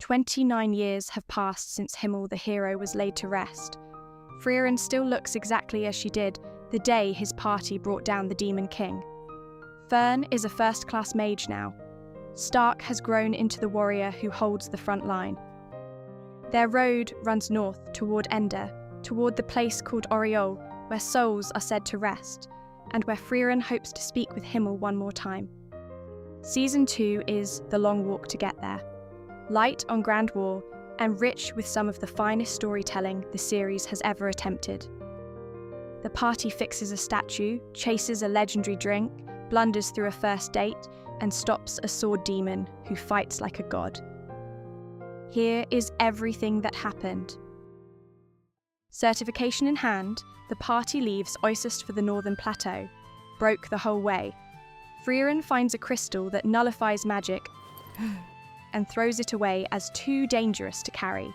29 years have passed since Himmel the hero was laid to rest. Frieren still looks exactly as she did the day his party brought down the Demon King. Fern is a first-class mage now. Stark has grown into the warrior who holds the front line. Their road runs north toward Ender, toward the place called Aureole, where souls are said to rest, and where Frieren hopes to speak with Himmel one more time. Season 2 is The Long Walk to Get There. Light on Grand Wall and rich with some of the finest storytelling the series has ever attempted. The party fixes a statue, chases a legendary drink, blunders through a first date, and stops a sword demon who fights like a god. Here is everything that happened. Certification in hand, the party leaves Oisest for the northern plateau. Broke the whole way. Frieren finds a crystal that nullifies magic and throws it away as too dangerous to carry.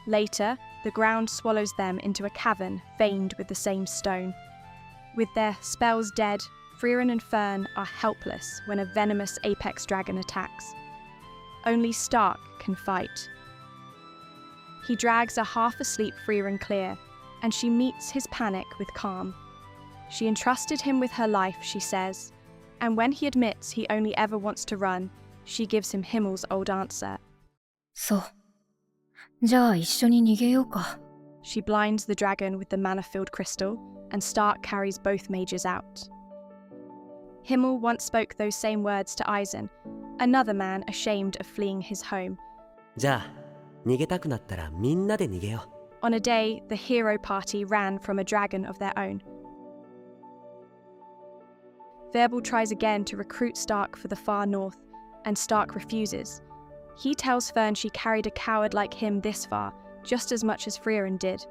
Later, the ground swallows them into a cavern veined with the same stone. With their spells dead, Frieren and Fern are helpless when a venomous apex dragon attacks. Only Stark can fight. He drags a half-asleep Frieren clear, and she meets his panic with calm. She entrusted him with her life, she says, and when he admits he only ever wants to run, she gives him Himmel's old answer. そう。じゃあ一緒に逃げようか。 She blinds the dragon with the mana-filled crystal, and Stark carries both mages out. Himmel once spoke those same words to Eisen, another man ashamed of fleeing his home. じゃあ、逃げたくなったらみんなで逃げよう。 On a day, the hero party ran from a dragon of their own. Verbal tries again to recruit Stark for the far north, and Stark refuses. He tells Fern she carried a coward like him this far, just as much as Frieren did.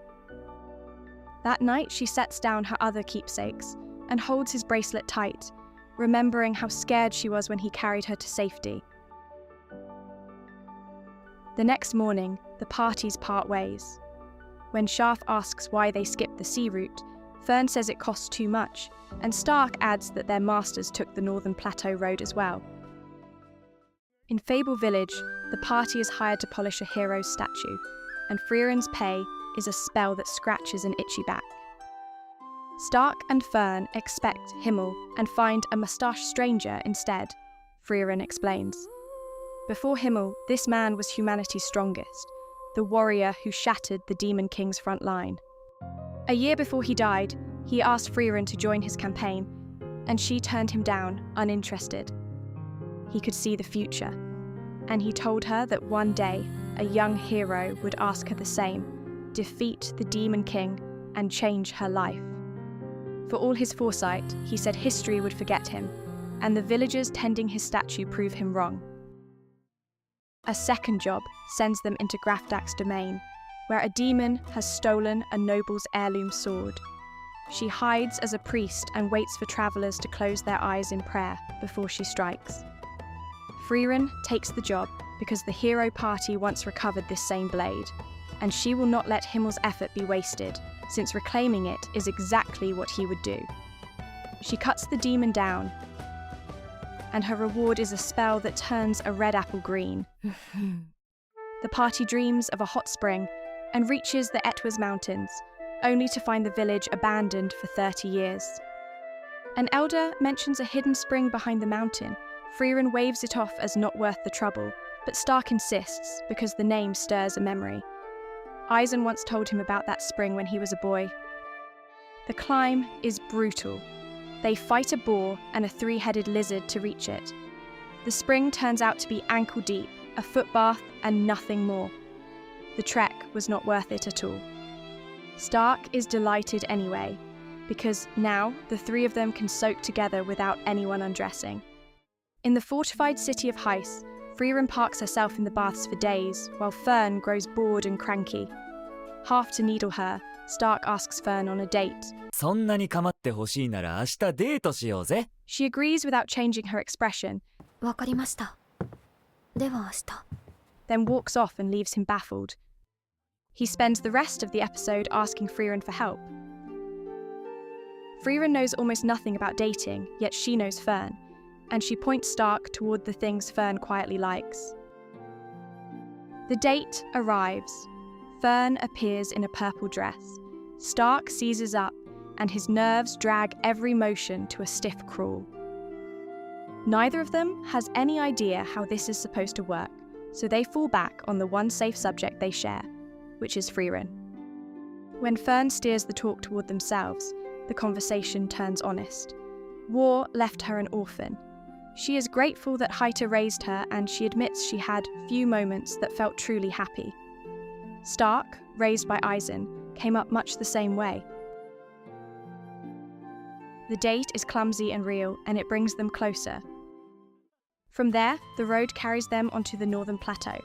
That night, she sets down her other keepsakes and holds his bracelet tight, remembering how scared she was when he carried her to safety. The next morning, the parties part ways. When Scharf asks why they skipped the sea route, Fern says it costs too much, and Stark adds that their masters took the northern plateau road as well. In Fable Village, the party is hired to polish a hero's statue, and Frieren's pay is a spell that scratches an itchy back. Stark and Fern expect Himmel and find a mustached stranger instead, Frieren explains. Before Himmel, this man was humanity's strongest, the warrior who shattered the Demon King's front line. A year before he died, he asked Frieren to join his campaign, and she turned him down, uninterested. He could see the future, and he told her that one day a young hero would ask her the same, defeat the Demon King, and change her life. For all his foresight, he said history would forget him, and the villagers tending his statue prove him wrong. A second job sends them into Grafdak's domain, where a demon has stolen a noble's heirloom sword. She hides as a priest and waits for travelers to close their eyes in prayer before she strikes. Frieren takes the job because the hero party once recovered this same blade, and she will not let Himmel's effort be wasted, since reclaiming it is exactly what he would do. She cuts the demon down, and her reward is a spell that turns a red apple green. The party dreams of a hot spring and reaches the Etwas Mountains, only to find the village abandoned for 30 years. An elder mentions a hidden spring behind the mountain. Frieren waves it off as not worth the trouble, but Stark insists because the name stirs a memory. Eisen once told him about that spring when he was a boy. The climb is brutal. They fight a boar and a three-headed lizard to reach it. The spring turns out to be ankle-deep, a footbath and nothing more. The trek was not worth it at all. Stark is delighted anyway, because now the three of them can soak together without anyone undressing. In the fortified city of Heiss, Frieren parks herself in the baths for days, while Fern grows bored and cranky. Half to needle her, Stark asks Fern on a date. そんなに構ってほしいなら明日デートしようぜ。 She agrees without changing her expression, わかりました。では明日。 then walks off and leaves him baffled. He spends the rest of the episode asking Frieren for help. Frieren knows almost nothing about dating, yet she knows Fern, and she points Stark toward the things Fern quietly likes. The date arrives. Fern appears in a purple dress. Stark seizes up, and his nerves drag every motion to a stiff crawl. Neither of them has any idea how this is supposed to work, so they fall back on the one safe subject they share, which is Frieren. When Fern steers the talk toward themselves, the conversation turns honest. War left her an orphan. She is grateful that Haita raised her, and she admits she had few moments that felt truly happy. Stark, raised by Eisen, came up much the same way. The date is clumsy and real, and it brings them closer. From there, the road carries them onto the northern plateau.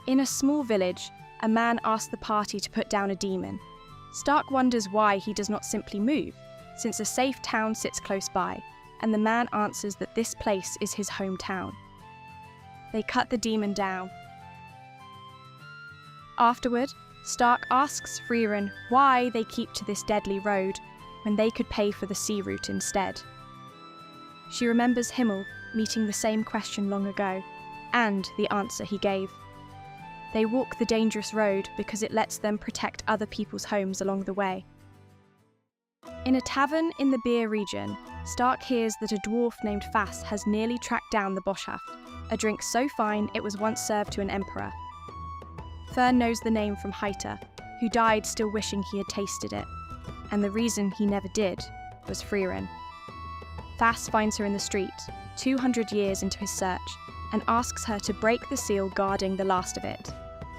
In a small village, a man asks the party to put down a demon. Stark wonders why he does not simply move, since a safe town sits close by, and the man answers that this place is his hometown. They cut the demon down. Afterward, Stark asks Frieren why they keep to this deadly road when they could pay for the sea route instead. She remembers Himmel meeting the same question long ago, and the answer he gave. They walk the dangerous road because it lets them protect other people's homes along the way. In a tavern in the beer region, Stark hears that a dwarf named Fass has nearly tracked down the Boschaft, a drink so fine it was once served to an emperor. Fern knows the name from Haita, who died still wishing he had tasted it, and the reason he never did was Frieren. Fass finds her in the street, 200 years into his search, and asks her to break the seal guarding the last of it.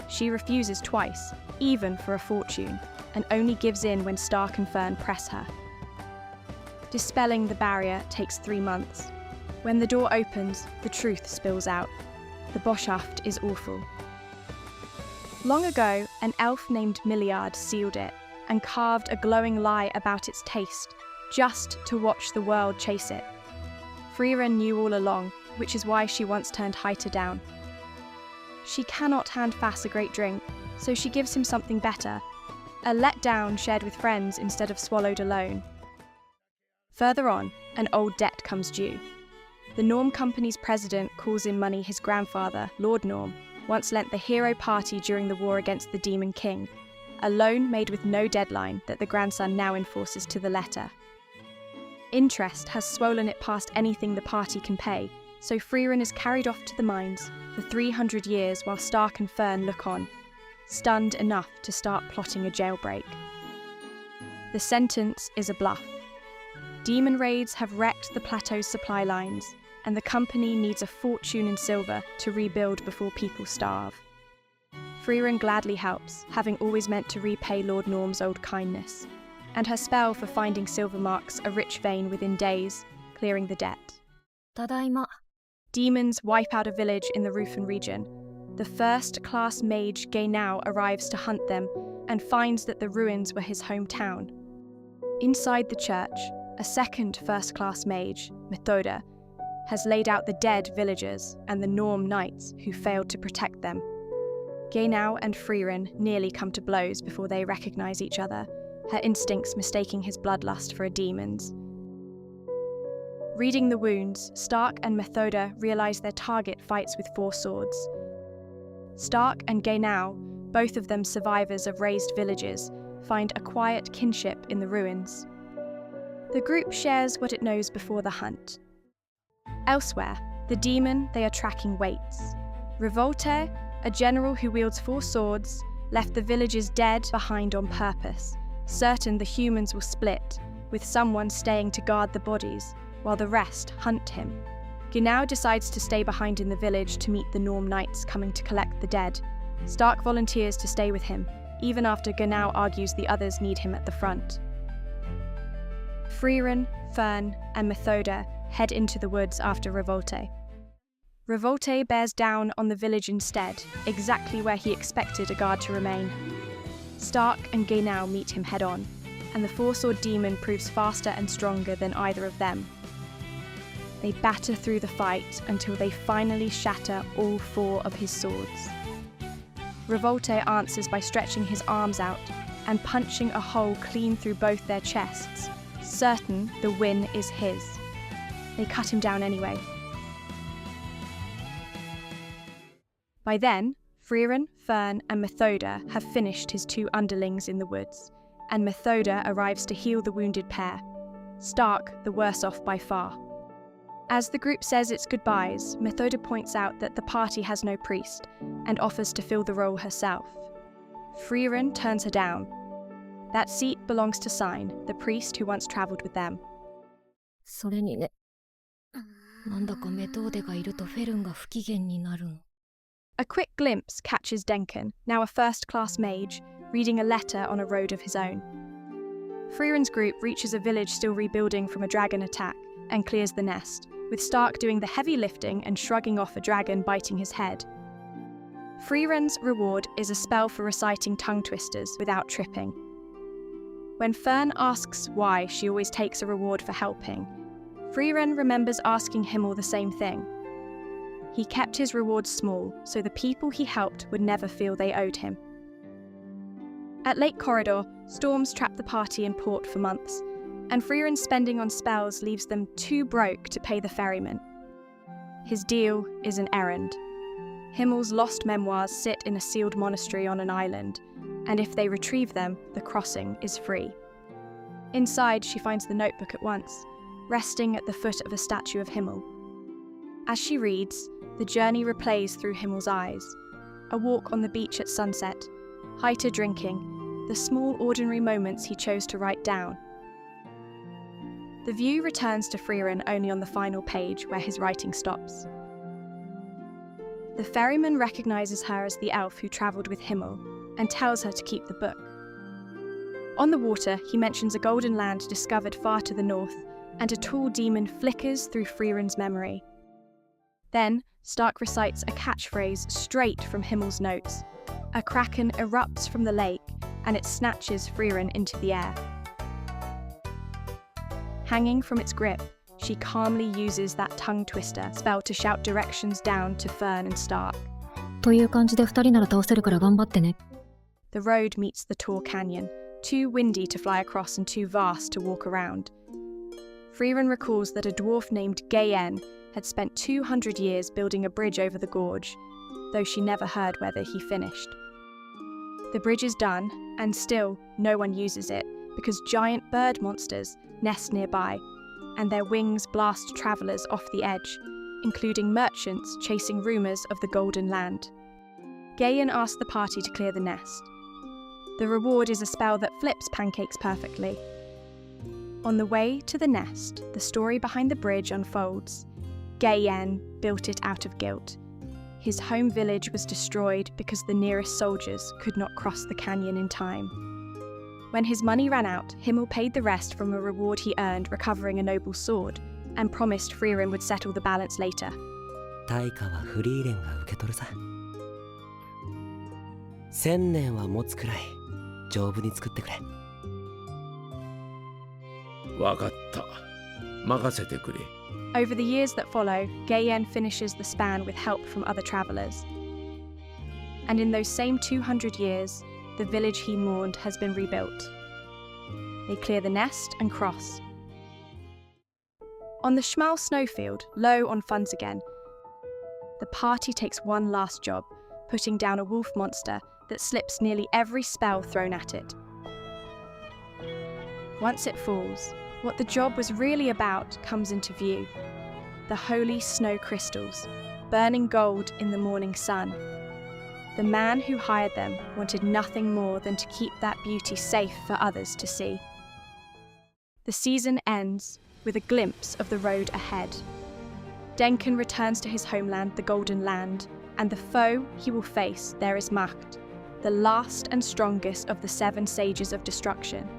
She refuses twice, even for a fortune, and only gives in when Stark and Fern press her. Dispelling the barrier takes 3 months. When the door opens, the truth spills out. The Boschaft is awful. Long ago, an elf named Milliard sealed it and carved a glowing lie about its taste, just to watch the world chase it. Frieren knew all along, which is why she once turned Haita down. She cannot hand Fass a great drink, so she gives him something better, a letdown shared with friends instead of swallowed alone. Further on, an old debt comes due. The Norm Company's president calls in money his grandfather, Lord Norm, once lent the hero party during the war against the Demon King, a loan made with no deadline that the grandson now enforces to the letter. Interest has swollen it past anything the party can pay, so Frieren is carried off to the mines for 300 years while Stark and Fern look on, stunned enough to start plotting a jailbreak. The sentence is a bluff. Demon raids have wrecked the Plateau's supply lines, and the company needs a fortune in silver to rebuild before people starve. Frieren gladly helps, having always meant to repay Lord Norm's old kindness, and her spell for finding silver marks a rich vein within days, clearing the debt. ただいま。 Demons wipe out a village in the Rufen region. The first-class mage Gainao arrives to hunt them and finds that the ruins were his hometown. Inside the church, a second first-class mage, Methoda, has laid out the dead villagers and the Norm knights who failed to protect them. Gainao and Frieren nearly come to blows before they recognise each other, her instincts mistaking his bloodlust for a demon's. Reading the wounds, Stark and Methoda realise their target fights with 4 swords. Stark and Gainao, both of them survivors of razed villages, find a quiet kinship in the ruins. The group shares what it knows before the hunt. Elsewhere, the demon they are tracking waits. Revolte, a general who wields 4 swords, left the villagers dead behind on purpose, certain the humans will split, with someone staying to guard the bodies, while the rest hunt him. Gainao decides to stay behind in the village to meet the Norm Knights coming to collect the dead. Stark volunteers to stay with him, even after Gainao argues the others need him at the front. Frieren, Fern, and Methoda head into the woods after Revolte. Revolte bears down on the village instead, exactly where he expected a guard to remain. Stark and Gainao meet him head-on, and the 4-sword demon proves faster and stronger than either of them. They batter through the fight until they finally shatter all 4 of his swords. Revolte answers by stretching his arms out and punching a hole clean through both their chests, certain the win is his. They cut him down anyway. By then, Frieren, Fern, and Methoda have finished his 2 underlings in the woods, and Methoda arrives to heal the wounded pair, Stark the worse off by far. As the group says its goodbyes, Methoda points out that the party has no priest and offers to fill the role herself. Frieren turns her down. That seat belongs to Sign, the priest who once travelled with them. それにね。なんだかメトーデがいるとフェルンが不機嫌になるの。A quick glimpse catches Denken, now a first-class mage, reading a letter on a road of his own. Frieren's group reaches a village still rebuilding from a dragon attack and clears the nest, with Stark doing the heavy lifting and shrugging off a dragon biting his head. Frieren's reward is a spell for reciting tongue twisters without tripping. When Fern asks why she always takes a reward for helping, Frieren remembers asking Himmel the same thing. He kept his rewards small so the people he helped would never feel they owed him. At Lake Corridor, storms trap the party in port for months, and Frieren's spending on spells leaves them too broke to pay the ferryman. His deal is an errand. Himmel's lost memoirs sit in a sealed monastery on an island, and if they retrieve them, the crossing is free. Inside, she finds the notebook at once, resting at the foot of a statue of Himmel. As she reads, the journey replays through Himmel's eyes. A walk on the beach at sunset, Heiter drinking, the small ordinary moments he chose to write down. The view returns to Frieren only on the final page where his writing stops. The ferryman recognises her as the elf who travelled with Himmel and tells her to keep the book. On the water, he mentions a golden land discovered far to the north, and a tall demon flickers through Frieren's memory. Then, Stark recites a catchphrase straight from Himmel's notes. A kraken erupts from the lake, and it snatches Frieren into the air. Hanging from its grip, she calmly uses that tongue twister spell to shout directions down to Fern and Stark. という感じで2人なら倒せるから頑張ってね。 The road meets the tall canyon, too windy to fly across and too vast to walk around. Frieren recalls that a dwarf named Gayen had spent 200 years building a bridge over the gorge, though she never heard whether he finished. The bridge is done, and still no one uses it because giant bird monsters nest nearby, and their wings blast travellers off the edge, including merchants chasing rumours of the Golden Land. Gayen asks the party to clear the nest. The reward is a spell that flips pancakes perfectly. On the way to the nest, the story behind the bridge unfolds. Gayen built it out of guilt. His home village was destroyed because the nearest soldiers could not cross the canyon in time. When his money ran out, Himmel paid the rest from a reward he earned recovering a noble sword, and promised Frieren would settle the balance later. 対価はフリーレンが受け取るさ。1000年は持つくらい丈夫に作ってくれ。わかった。任せてくれ。Over the years that follow, Gayen finishes the span with help from other travellers. And in those same 200 years, the village he mourned has been rebuilt. They clear the nest and cross. On the Schmal snowfield, low on funds again, the party takes one last job, putting down a wolf monster that slips nearly every spell thrown at it. Once it falls, what the job was really about comes into view. The holy snow crystals, burning gold in the morning sun. The man who hired them wanted nothing more than to keep that beauty safe for others to see. The season ends with a glimpse of the road ahead. Denken returns to his homeland, the Golden Land, and the foe he will face there is Macht, the last and strongest of the 7 sages of destruction.